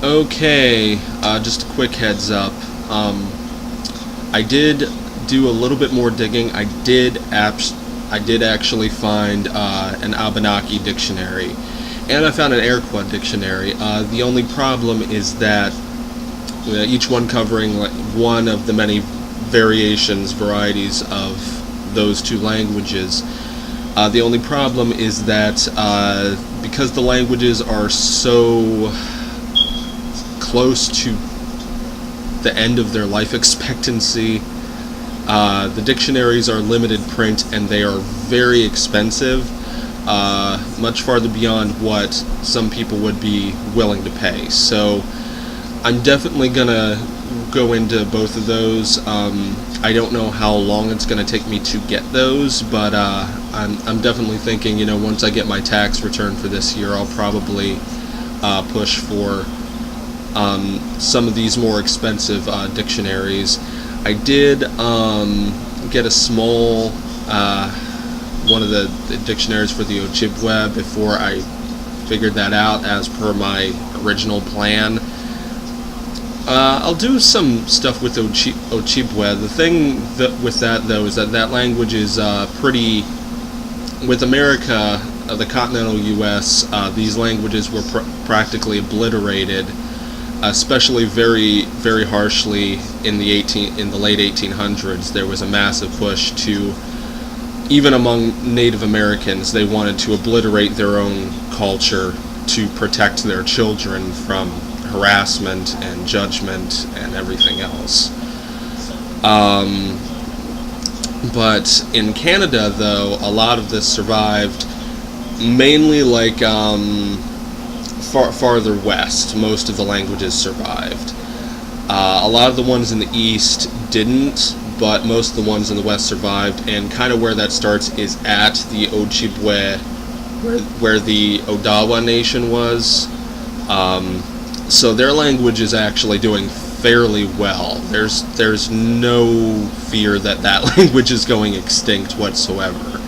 Okay, just a quick heads up. I did do a little bit more digging. I did actually find an Abenaki dictionary, and I found an Iroquois dictionary. The only problem is that each one covering like one of the many varieties of those two languages. The only problem is that because the languages are so close to the end of their life expectancy, the dictionaries are limited print and they are very expensive, much farther beyond what some people would be willing to pay. So I'm definitely gonna go into both of those. I don't know how long it's going to take me to get those, but I'm definitely thinking, once I get my tax return for this year, I'll probably push for some of these more expensive dictionaries. I did get a small one of the dictionaries for the Ojibwe before I figured that out as per my original plan. I'll do some stuff with Ojibwe. The thing with that, though, is that language is pretty... With America, the continental U.S., these languages were practically obliterated, especially very, very harshly in the late 1800s. There was a massive push to, even among Native Americans, they wanted to obliterate their own culture to protect their children from harassment and judgment and everything else. But in Canada, though, a lot of this survived, mainly like farther west. Most of the languages survived. A lot of the ones in the east didn't, but most of the ones in the west survived, and kind of where that starts is at the Ojibwe, where the Odawa Nation was. So their language is actually doing fairly well. There's no fear that language is going extinct whatsoever.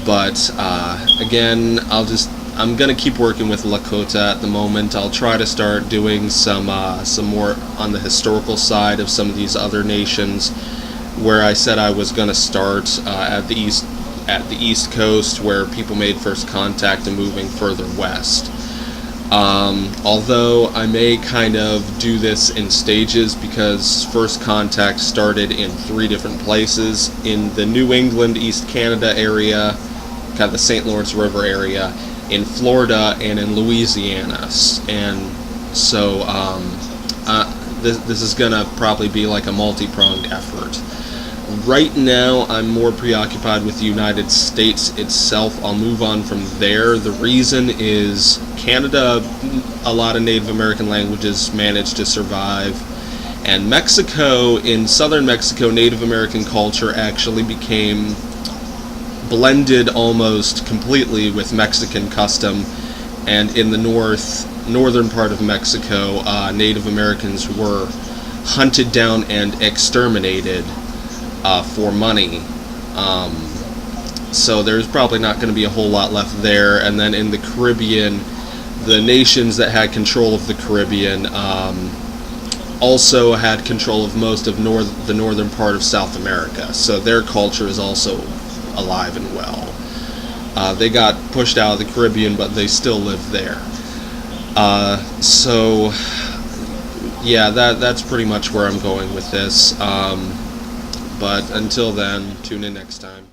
But again, I'm gonna keep working with Lakota at the moment. I'll try to start doing some more on the historical side of some of these other nations, where I said I was gonna start at the East Coast, where people made first contact and moving further west. Although I may kind of do this in stages, because first contact started in 3 different places: in the New England, East Canada area, kind of the St. Lawrence River area, in Florida, and in Louisiana. And so this is gonna probably be like a multi-pronged effort. Right now, I'm more preoccupied with the United States itself. I'll move on from there. The reason is Canada, a lot of Native American languages managed to survive. And Mexico, in southern Mexico, Native American culture actually became blended almost completely with Mexican custom. And in the northern part of Mexico, Native Americans were hunted down and exterminated for money. So there's probably not going to be a whole lot left there. And then in the Caribbean, the nations that had control of the Caribbean also had control of most of the northern part of South America. So their culture is also alive and well. They got pushed out of the Caribbean, but they still live there. So yeah, that's pretty much where I'm going with this. But until then, tune in next time.